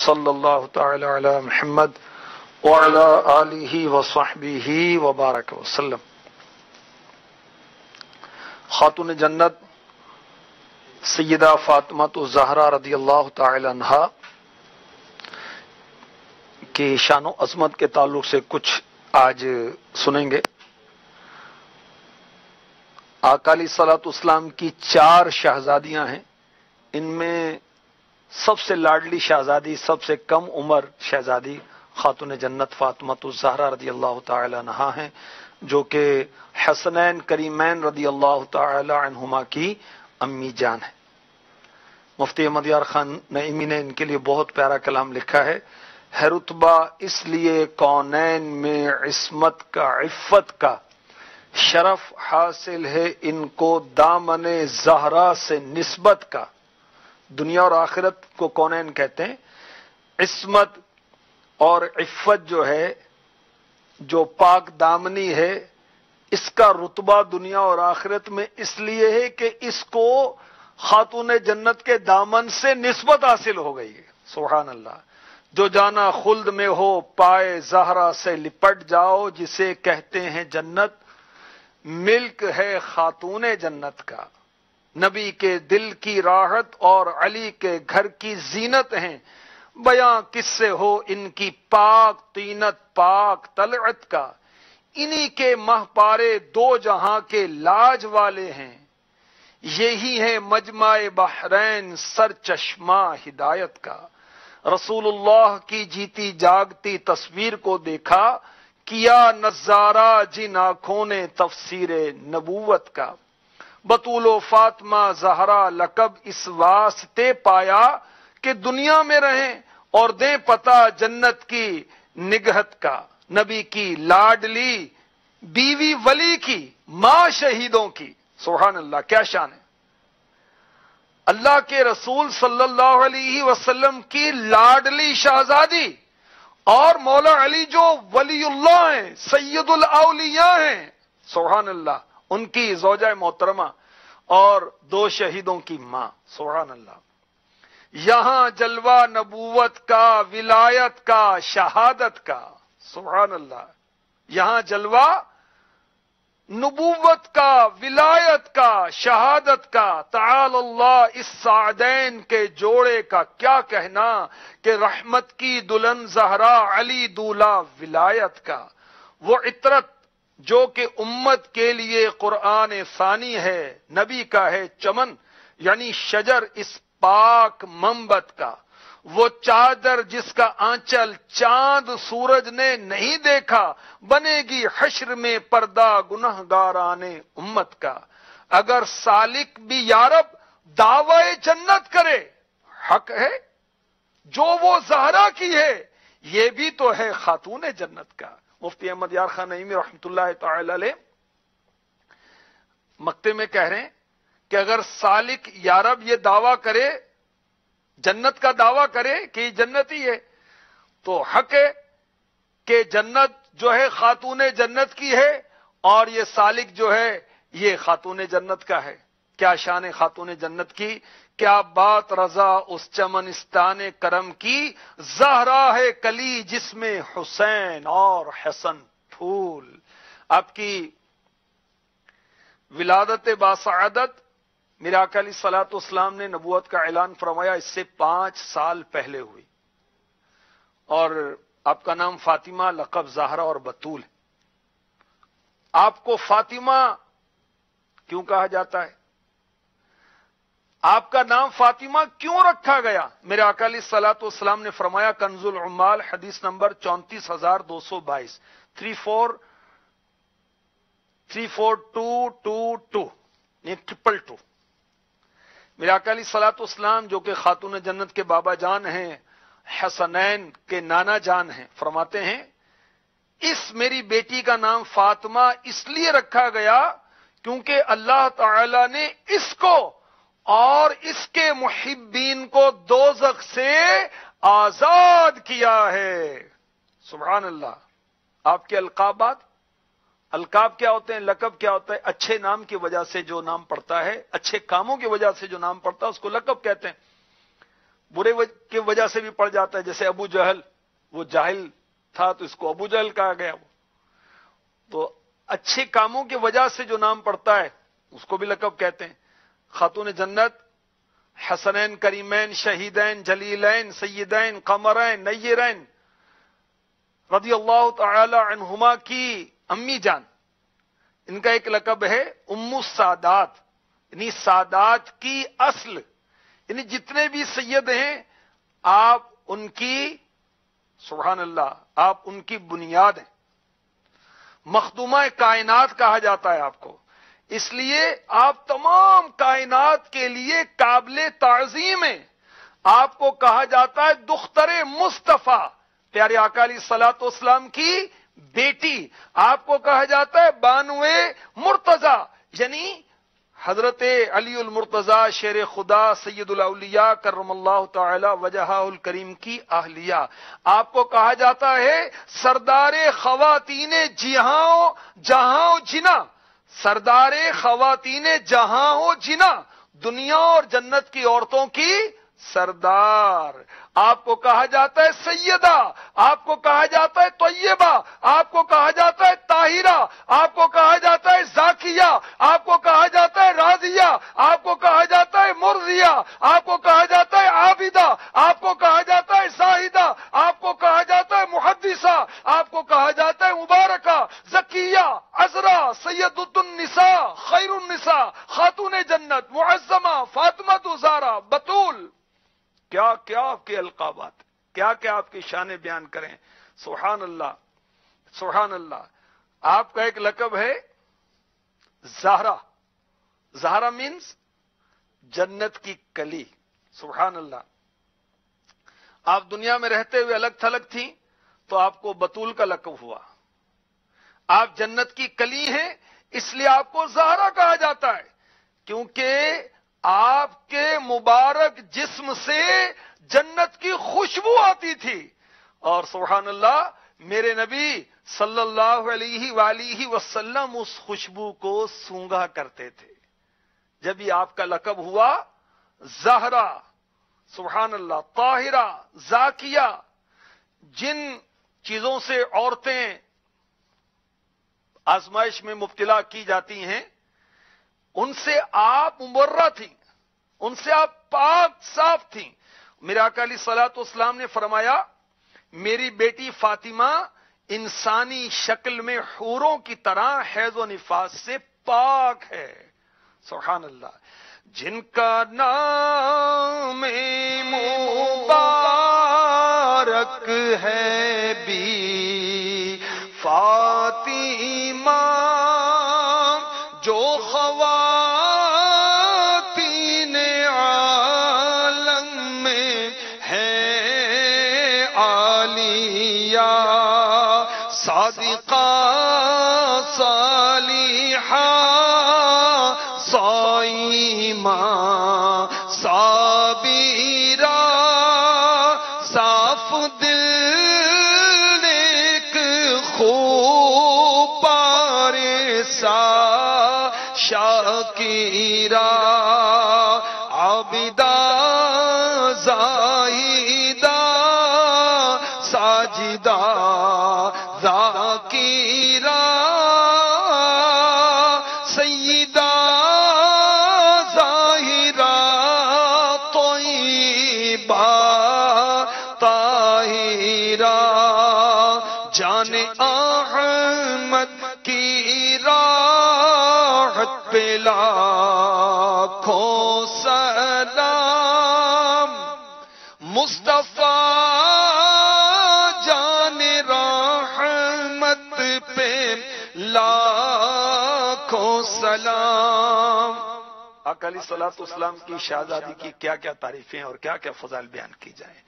صلی اللہ تعالی علی محمد وعلی آلہ وصحبہ وبارک وسلم۔ خاتون جنت سیدہ فاطمہ الزہرا رضی اللہ تعالی عنہا کی شان و عظمت کے تعلق سے کچھ آج سنیں گے۔ آقا علیہ الصلوۃ والسلام کی 4 شہزادیاں ہیں، ان میں سب سے لاڈلی شہزادی، سب سے کم عمر شہزادی خاتون جنت فاطمہ الزہرا رضی اللہ تعالی عنہا ہیں، جو کہ حسنین کریمین رضی اللہ تعالی عنہما کی امی جان ہے۔ مفتی احمد یار خان نعیمی نے ان کے لیے بہت پیارا کلام لکھا ہے۔ ہے رتبہ اس لیے کونین میں عصمت کا، عفت کا، شرف حاصل ہے ان کو دامن زہرا سے نسبت کا۔ دنیا اور آخرت کو کونین کہتے ہیں۔ عصمت اور عفت جو ہے، جو پاک دامنی ہے، اس کا رتبہ دنیا اور آخرت میں اس لیے ہے کہ اس کو خاتون جنت کے دامن سے نسبت حاصل ہو گئی ہے۔ سبحان اللہ۔ جو جانا خلد میں ہو پائے زہرا سے لپٹ جاؤ، جسے کہتے ہیں جنت ملک ہے خاتون جنت کا۔ نبی کے دل کی راحت اور علی کے گھر کی زینت ہیں، بیاں کس سے ہو ان کی پاک طینت پاک طلعت کا۔ انہی کے مہ پارے 2 جہاں کے لاج والے ہیں، یہی ہے مجمع بحرین سر چشمہ ہدایت کا۔ رسول اللہ کی جیتی جاگتی تصویر کو دیکھا، کیا نظارہ جن آنکھوں نے تفسیر نبوت کا۔ بطول و فاطمہ زہرا لقب اس واسطے پایا کہ دنیا میں رہیں اور دیں پتہ جنت کی نگہت کا۔ نبی کی لاڈلی بیوی ولی کی، ماں شہیدوں کی۔ سبحان اللہ، کیا شان ہے۔ اللہ کے رسول صلی اللہ علیہ وسلم کی لاڈلی شہزادی اور مولا علی جو ولی اللہ ہیں، سید الاولیاء ہیں، سبحان اللہ، ان کی زوجہ محترمہ اور 2 شہیدوں کی ماں۔ سبحان اللہ۔ یہاں جلوہ نبوت کا، ولایت کا، شہادت کا۔ سبحان اللہ۔ یہاں جلوہ نبوت کا، ولایت کا، شہادت کا۔ تعالی اللہ اس سعدین کے جوڑے کا کیا کہنا کہ رحمت کی دلہن زہرا علی دولہ ولایت کا۔ وہ عطرت جو کہ امت کے لیے قرآن ثانی ہے، نبی کا ہے چمن یعنی شجر اس پاک منبت کا۔ وہ چادر جس کا آنچل چاند سورج نے نہیں دیکھا، بنے گی حشر میں پردہ گنہگاران امت کا۔ اگر سالک بھی یارب دعوی جنت کرے، حق ہے جو وہ زہرا کی ہے، یہ بھی تو ہے خاتون جنت کا۔ مفتی احمد یار خان نعیمی رحمۃ اللہ تعالی علیہ مکتے میں کہہ رہے ہیں کہ اگر سالک یارب یہ دعویٰ کرے، جنت کا دعویٰ کرے کہ یہ جنتی ہے، تو حق ہے کہ جنت جو ہے خاتون جنت کی ہے اور یہ سالک جو ہے یہ خاتون جنت کا ہے۔ کیا شان خاتون جنت کی، کیا بات رضا اس چمنستان کرم کی۔ زہرا ہے کلی جس میں حسین اور حسن پھول۔ آپ کی ولادت باسعادت میرے آقا علیہ الصلوۃ والسلام نے نبوت کا اعلان فرمایا، اس سے 5 سال پہلے ہوئی، اور آپ کا نام فاطمہ، لقب زہرا اور بطول ہے۔ آپ کو فاطمہ کیوں کہا جاتا ہے؟ آپ کا نام فاطمہ کیوں رکھا گیا؟ میرے آقا علیہ الصلوۃ والسلام نے فرمایا، کنز العمال حدیث نمبر 34222 34222 222۔ میرے آقا علیہ الصلوۃ والسلام جو کہ خاتون جنت کے بابا جان ہیں، حسنین کے نانا جان ہیں، فرماتے ہیں اس میری بیٹی کا نام فاطمہ اس لیے رکھا گیا کیونکہ اللہ تعالی نے اس کو اور اس کے محبین کو دوزخ سے آزاد کیا ہے۔ سبحان اللہ۔ آپ کے القاب کیا ہوتے ہیں؟ لقب کیا ہوتا ہے؟ اچھے نام کی وجہ سے جو نام پڑتا ہے، اچھے کاموں کی وجہ سے جو نام پڑتا ہے، اس کو لقب کہتے ہیں۔ برے کی وجہ سے بھی پڑ جاتا ہے، جیسے ابو جہل، وہ جاہل تھا تو اس کو ابو جہل کہا گیا. تو اچھے کاموں کی وجہ سے جو نام پڑتا ہے اس کو بھی لقب کہتے ہیں. خاتون جنت، حسنین کریمین شہیدین جلیلین سیدین قمرین نیرین رضی اللہ تعالی عنہما کی امی جان، ان کا ایک لقب ہے ام السادات، یعنی سادات کی اصل، یعنی جتنے بھی سید ہیں آپ ان کی، سبحان اللہ، آپ ان کی بنیاد ہیں. مخدومہ کائنات کہا جاتا ہے آپ کو، اس لیے آپ تمام کائنات کے لیے قابل تعظیم ہیں. آپ کو کہا جاتا ہے دختر مصطفیٰ، پیارے آقا علیہ الصلوۃ والسلام کی بیٹی. آپ کو کہا جاتا ہے بانوے مرتضی، یعنی حضرت علی المرتضی شیر خدا سید الاولیاء کرم اللہ تعالی وجہہ الکریم کی اہلیہ. آپ کو کہا جاتا ہے سردار خواتین جہاں و جنا، سردار خواتین جہاں و جنا، دنیا اور جنت کی عورتوں کی سردار. آپ کو کہا جاتا ہے سیدہ، آپ کو کہا جاتا ہے طیبہ، آپ کو کہا جاتا ہے طاہرہ، آپ کو کہا جاتا ہے زاکیہ، آپ کو کہا جاتا ہے راضیہ، آپ کو کہا جاتا ہے مرضیہ، آپ کو کہا جاتا ہے عابدہ، آپ کو کہا جاتا ہے زاہدہ، آپ کو کہا جاتا ہے محدثہ، آپ کو کہا جاتا ہے مبارکہ، زکیہ، عذرا، سیدۃ النساء، خیر النساء، خاتون جنت، معظمہ، فاطمہ زہرا، بطول. کیا کیا آپ کے القابات، کیا کیا آپ کی شان بیان کریں. سبحان اللہ سبحان اللہ. آپ کا ایک لقب ہے زہرا. زہرا مینز جنت کی کلی. سبحان اللہ. آپ دنیا میں رہتے ہوئے الگ تھلگ تھیں تو آپ کو بطول کا لقب ہوا. آپ جنت کی کلی ہیں اس لیے آپ کو زہرا کہا جاتا ہے، کیونکہ آپ کے مبارک جسم سے جنت کی خوشبو آتی تھی. اور سبحان اللہ، میرے نبی صلی اللہ علیہ وآلہ وسلم اس خوشبو کو سونگا کرتے تھے. جب یہ آپ کا لقب ہوا زہرا، سبحان اللہ، طاہرہ، زاکیہ، جن چیزوں سے عورتیں آزمائش میں مبتلا کی جاتی ہیں ان سے آپ مبرہ تھیں، ان سے آپ پاک صاف تھیں. میرے آقا علیہ الصلوۃ والسلام نے فرمایا میری بیٹی فاطمہ انسانی شکل میں حوروں کی طرح حیض و نفاس سے پاک ہے. سبحان اللہ. جن کا نام مبارک ہے بھی فاطمہ، جو خواتین عالم میں ہے عالیہ، صادقہ صالحہ صائمہ صابرہ، صاف دل نیک خوب پارسا شاکرہ، عابدہ زاہدہ ساجدہ ذاکرہ، سیدہ ظاہرہ طیبہ طاہرہ، جان احمد کی راحت پہ لاکھوں سلام، مصطفیٰ جان رحمت پہ لاکھوں سلام. آقا علیہ الصلوۃ والسلام کی شہزادی کی کیا کیا تعریفیں اور کیا کیا فضائل بیان کی جائیں.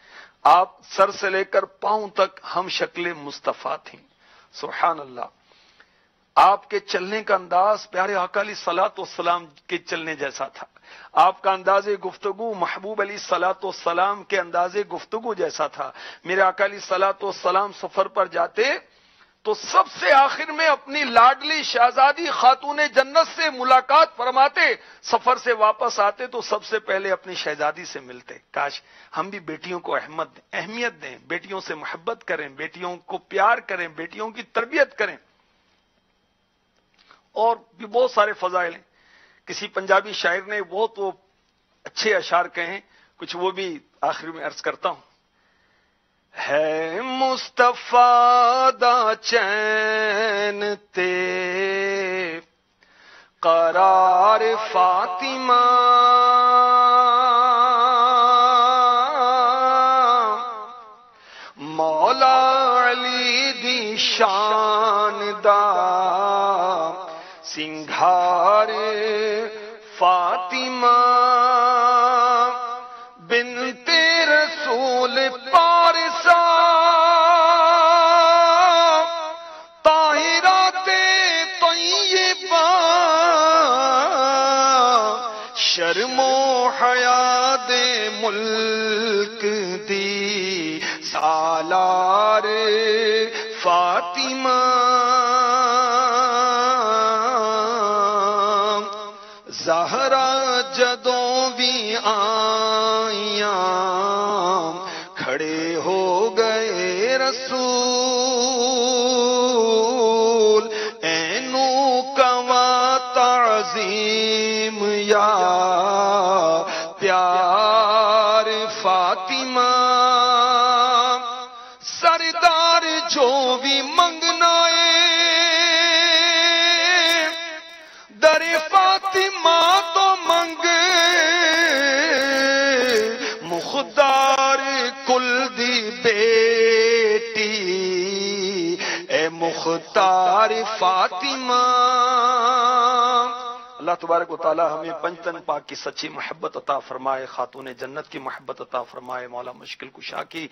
آپ سر سے لے کر پاؤں تک ہم شکل مصطفیٰ تھیں. سبحان اللہ. آپ کے چلنے کا انداز پیارے آقا علیہ الصلوۃ والسلام کے چلنے جیسا تھا. آپ کا انداز گفتگو محبوب علیہ الصلوۃ والسلام کے انداز گفتگو جیسا تھا. میرے آقا علیہ الصلوۃ والسلام سفر پر جاتے تو سب سے آخر میں اپنی لاڈلی شہزادی خاتون جنت سے ملاقات فرماتے، سفر سے واپس آتے تو سب سے پہلے اپنی شہزادی سے ملتے۔ کاش ہم بھی بیٹیوں کو اہمیت دیں، بیٹیوں سے محبت کریں، بیٹیوں کو پیار کریں، بیٹیوں کی تربیت کریں۔ اور بھی بہت سارے فضائل ہیں۔ کسی پنجابی شاعر نے بہت وہ اچھے اشعار کہے ہیں، کچھ وہ بھی آخر میں عرض کرتا ہوں۔ ہے مصطفیٰ دا چین تے قرار فاطمہ، مولا علی دی شان دا سنگھار فاطمہ، بنت رسول پارسا طاہرات طیبہ، شرم و حیا دے ملک دی سالار فاطمہ، زہرا جدوں بھی آئیاں کھڑے ہو گئے رسول، اینو کوا تعظیم یا پیار فاطمہ، سردار جو بھی منگنا در فاطمہ تو منگ، مختار کل دی بیٹی اے مختار فاطمہ۔ اللہ تبارک و تعالی ہمیں پنجتن پاک کی سچی محبت عطا فرمائے، خاتون جنت کی محبت عطا فرمائے، مولا مشکل کشا کی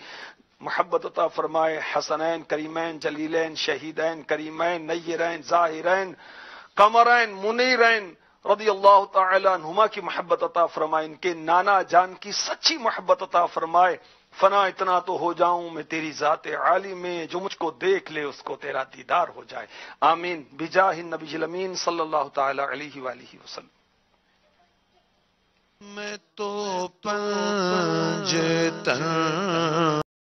محبت عطا فرمائے، حسنین کریمین جلیلین شہیدین کریمین نیرین ظاہرین قمرین منیرین رضی اللہ تعالی عنہما کی محبت عطا فرمائے، ان کے نانا جان کی سچی محبت عطا فرمائے۔ فنا اتنا تو ہو جاؤں میں تیری ذات عالی میں، جو مجھ کو دیکھ لے اس کو تیرا دیدار ہو جائے، آمین بجاہ النبی الامین صلی اللہ تعالی علیہ وآلہ وسلم۔ میں تو پنجتن